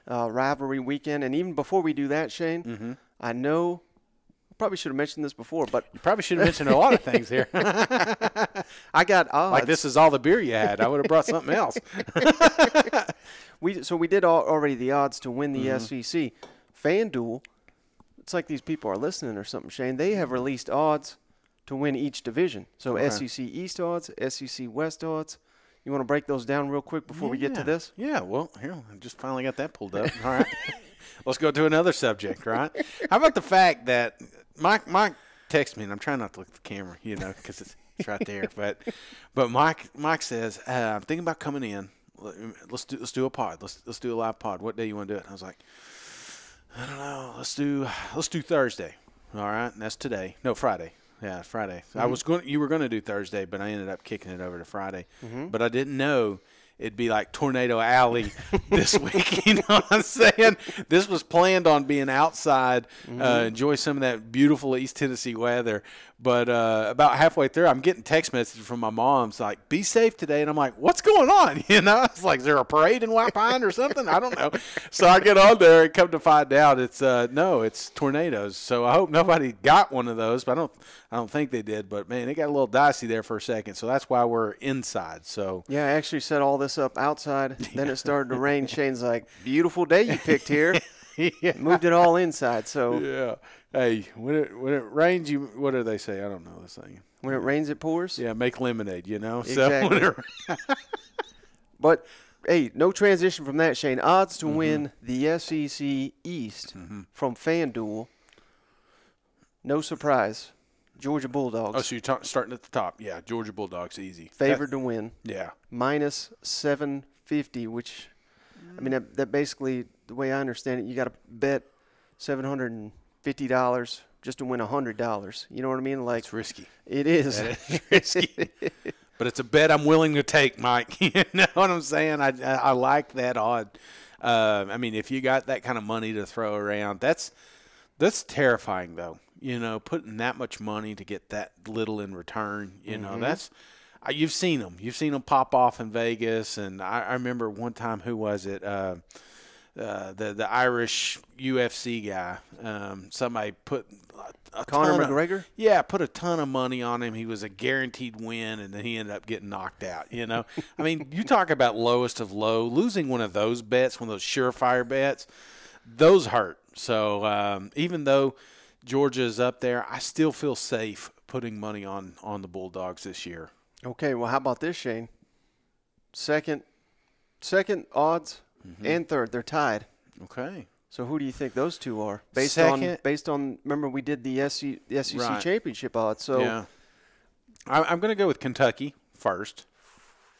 rivalry weekend. And even before we do that, Shane, I know I probably should have mentioned this before, but you probably should have mentioned a lot of things here. I got odds. Like this is all the beer you had. I would have brought something else. We did already the odds to win the SEC. FanDuel, it's like these people are listening or something, Shane. They have released odds to win each division. So SEC East odds, SEC West odds. You want to break those down real quick before we get to this? Yeah, well, here, I just finally got that pulled up. All right. Let's go to another subject, right? How about the fact that Mike texted me, and I'm trying not to look at the camera, because it's right there. But Mike says, I'm thinking about coming in. Let's do a pod. Let's do a live pod. What day you want to do it? And I was like, I don't know. Let's do Thursday. All right, and that's today. No, Friday. Yeah, Friday. You were going to do Thursday, but I ended up kicking it over to Friday. But I didn't know it'd be like Tornado Alley this week. You know what I'm saying? This was planned on being outside, enjoy some of that beautiful East Tennessee weather. But about halfway through, I'm getting text messages from my mom. It's like, be safe today. And I'm like, what's going on? It's like, is there a parade in White Pine or something? I don't know. So I get on there and come to find out it's tornadoes. So I hope nobody got one of those. But I don't think they did. But, man, it got a little dicey there for a second. So that's why we're inside. So yeah, I actually set all this up outside. Then it started to rain. Shane's like, beautiful day you picked here. Moved it all inside. So yeah. Hey, when it rains, what do they say? I don't know this thing. When it rains, it pours? Yeah, make lemonade, Exactly. So but, hey, no transition from that, Shane. Odds to win the SEC East from FanDuel. No surprise. Georgia Bulldogs. Oh, so you're starting at the top. Yeah, Georgia Bulldogs, easy. Favored to win. Yeah. Minus 750, which, I mean, that basically, the way I understand it, you got to bet $750 just to win $100. You know what I mean? Like, it's risky. It is. That is risky. But it's a bet I'm willing to take, Mike. You know what I'm saying? I like that odd. I mean, if you got that kind of money to throw around, that's terrifying, though. Putting that much money to get that little in return, that's you've seen them. You've seen them pop off in Vegas. And I remember one time, who was it? The Irish UFC guy. Somebody put Conor McGregor? Yeah, put a ton of money on him. He was a guaranteed win, and then he ended up getting knocked out, I mean, you talk about lowest of low. Losing one of those bets, one of those surefire bets, those hurt. So even though Georgia's up there, I still feel safe putting money on the Bulldogs this year. Okay, well, how about this, Shane? Second odds and third, they're tied. Okay. So who do you think those two are? Based on remember we did the SEC right. championship odds. So yeah. I'm going to go with Kentucky first.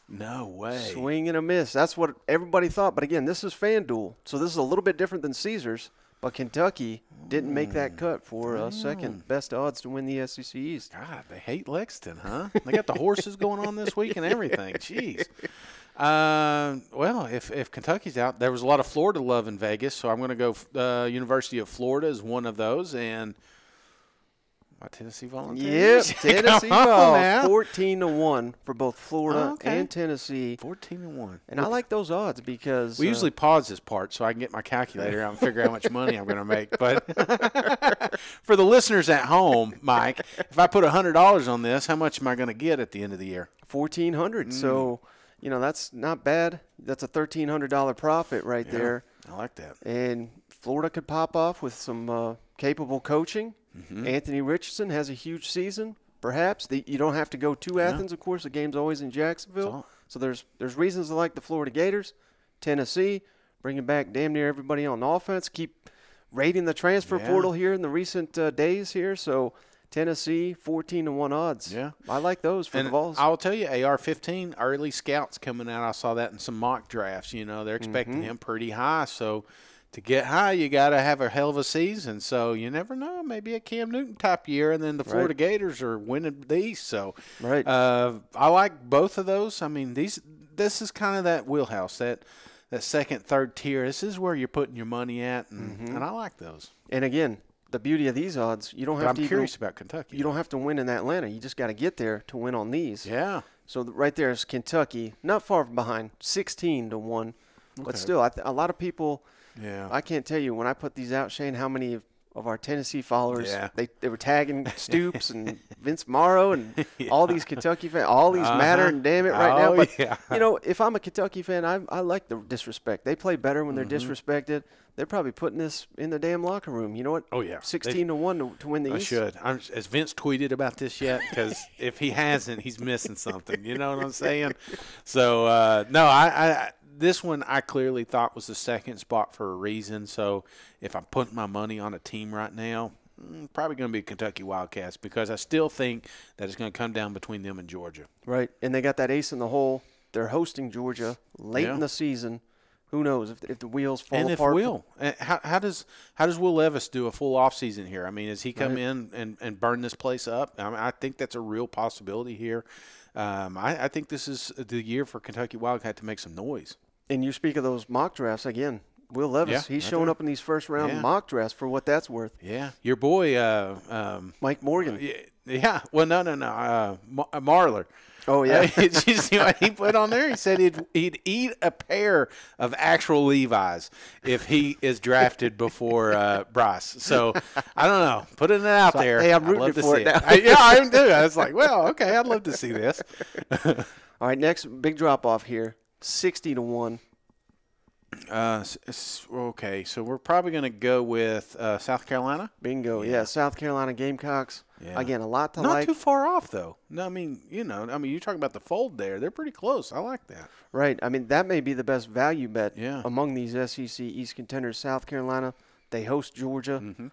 No way. Swing and a miss. That's what everybody thought. But again, this is FanDuel, so this is a little bit different than Caesars. But Kentucky didn't make that cut for second best odds to win the SEC East. God, they hate Lexington, huh? They got the horses going on this week and everything. Jeez. Well, if Kentucky's out, there was a lot of Florida love in Vegas, so I'm going to go University of Florida is one of those, and my Tennessee Volunteers. Yep, Tennessee ball, 14-1 for both Florida and Tennessee. 14-1. And I like those odds because we usually pause this part so I can get my calculator out and figure out how much money I'm going to make. But for the listeners at home, Mike, if I put $100 on this, how much am I going to get at the end of the year? $1,400. So, that's not bad. That's a $1,300 profit right there. I like that. And Florida could pop off with some capable coaching. Anthony Richardson has a huge season, perhaps. You don't have to go to Athens, of course. The game's always in Jacksonville. So there's reasons to like the Florida Gators. Tennessee, bringing back damn near everybody on offense. Keep raiding the transfer portal here in the recent days here. So Tennessee, 14-1 odds. Yeah. I like those for the Vols. I'll tell you, AR-15, early scouts coming out. I saw that in some mock drafts. They're expecting him pretty high. So to get high, you got to have a hell of a season. So you never know. Maybe a Cam Newton type year, and then the Florida Gators are winning the East. So I like both of those. I mean, this is kind of that wheelhouse, that second, third tier. This is where you're putting your money at, and I like those. And again, the beauty of these odds, you don't have to. I'm curious about Kentucky. You don't have to win in Atlanta. You just got to get there to win on these. Yeah. So right there is Kentucky, not far behind, 16-1. But still, a lot of people Yeah. I can't tell you when I put these out, Shane, how many of our Tennessee followers, they were tagging Stoops and Vince Morrow and all these Kentucky fans. All these matter and damn it right now. But, you know, if I'm a Kentucky fan, I like the disrespect. They play better when they're disrespected. They're probably putting this in their damn locker room. You know what? Oh, yeah. 16-1 to win the East. Has Vince tweeted about this yet? Because if he hasn't, he's missing something. You know what I'm saying? So, no, I this one I clearly thought was the second spot for a reason. So if I'm putting my money on a team right now, probably going to be Kentucky Wildcats because I still think that it's going to come down between them and Georgia. Right, and they got that ace in the hole. They're hosting Georgia late in the season. Who knows if the wheels fall apart? And if Will, how does Will Levis do a full offseason here? I mean, does he come in and burn this place up? I think that's a real possibility here. I think this is the year for Kentucky Wildcat to make some noise. And you speak of those mock drafts again. Will Levis, he's showing up in these first-round mock drafts for what that's worth. Yeah, your boy Mike Morgan. Yeah, well, no, Marler. Oh, yeah. Did you see what he put on there? He said he'd eat a pair of actual Levi's if he is drafted before Bryce. So, I don't know. Putting it out there. Hey, I'm rooting for it now. I do. I was like, well, okay, I'd love to see this. All right, next big drop-off here, 60-1. Okay, so we're probably going to go with South Carolina. Bingo. Yeah, South Carolina Gamecocks. Yeah. Again, a lot to like. Not too far off, though. No, I mean, you're talking about the fold there. They're pretty close. I like that. Right. I mean, that may be the best value bet among these SEC East contenders. South Carolina, they host Georgia. Mm-hmm.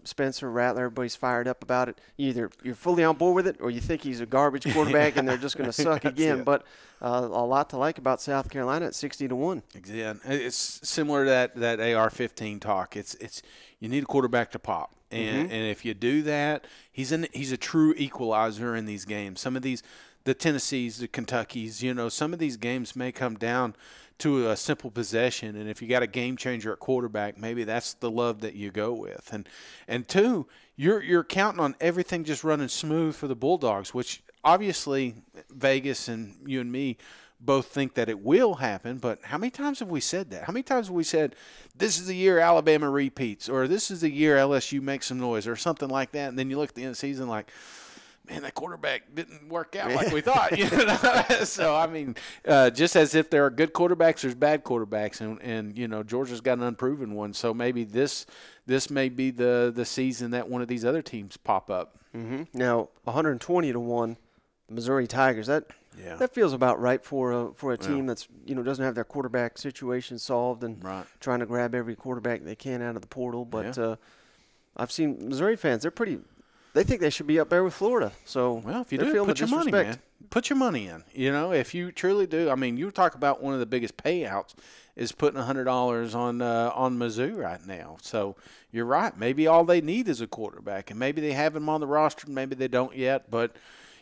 Spencer Rattler, everybody's fired up about it. Either you're fully on board with it or you think he's a garbage quarterback and they're just going to suck again. But a lot to like about South Carolina at 60-1. Exactly. It's similar to that AR-15 talk. It's you need a quarterback to pop. And if you do that, he's a true equalizer in these games. Some of these, the Tennessees, the Kentuckys, some of these games may come down to a simple possession, and if you got a game changer at quarterback, maybe that's the love that you go with. And two, you're counting on everything just running smooth for the Bulldogs, which obviously Vegas and you and me both think that it will happen, but how many times have we said that? How many times have we said, this is the year Alabama repeats, or this is the year LSU makes some noise, or something like that, and then you look at the end of the season like, man, that quarterback didn't work out like we thought. So, I mean, just as if there are good quarterbacks, there's bad quarterbacks, and Georgia's got an unproven one, so maybe this may be the season that one of these other teams pop up. Mm-hmm. Now, 120-1, the Missouri Tigers, that feels about right for a team that's doesn't have their quarterback situation solved and trying to grab every quarterback they can out of the portal. But I've seen Missouri fans; they think they should be up there with Florida. So if you do, put your money, man. Put your money in. If you truly do. I mean, you talk about one of the biggest payouts is putting $100 on Mizzou right now. So you're right. Maybe all they need is a quarterback, and maybe they have him on the roster, maybe they don't yet, but.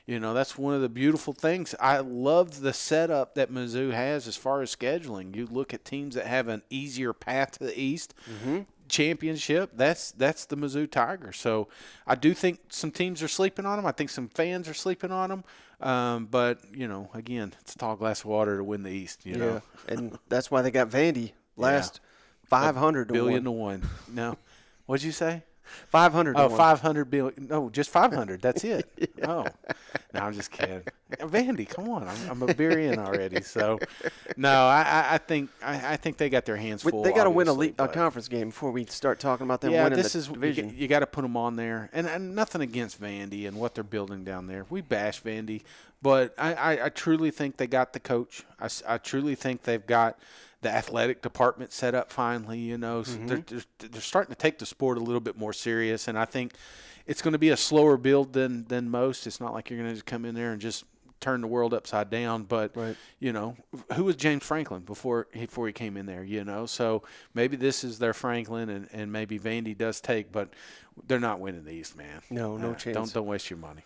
That's one of the beautiful things. I love the setup that Mizzou has as far as scheduling. You look at teams that have an easier path to the East championship. That's the Mizzou Tigers. So I do think some teams are sleeping on them. I think some fans are sleeping on them. But again, it's a tall glass of water to win the East. You know, and that's why they got Vandy last 500 billion to 1. No, what'd you say? 500. Oh, 500 billion. No, just 500. That's it. Oh, no, I'm just kidding. Vandy, come on. I'm a beer in already. So, no, I think they got their hands full. They got to win a conference game before we start talking about them winning the division. You got to put them on there. And nothing against Vandy and what they're building down there. We bash Vandy, but I truly think they got the coach. I truly think they've got the athletic department set up finally, so they're starting to take the sport a little bit more serious, and I think it's going to be a slower build than most. It's not like you're going to just come in there and just turn the world upside down, but who was James Franklin before he came in there, so maybe this is their Franklin, and maybe Vandy does take, but they're not winning the East, man. No chance. Don't waste your money.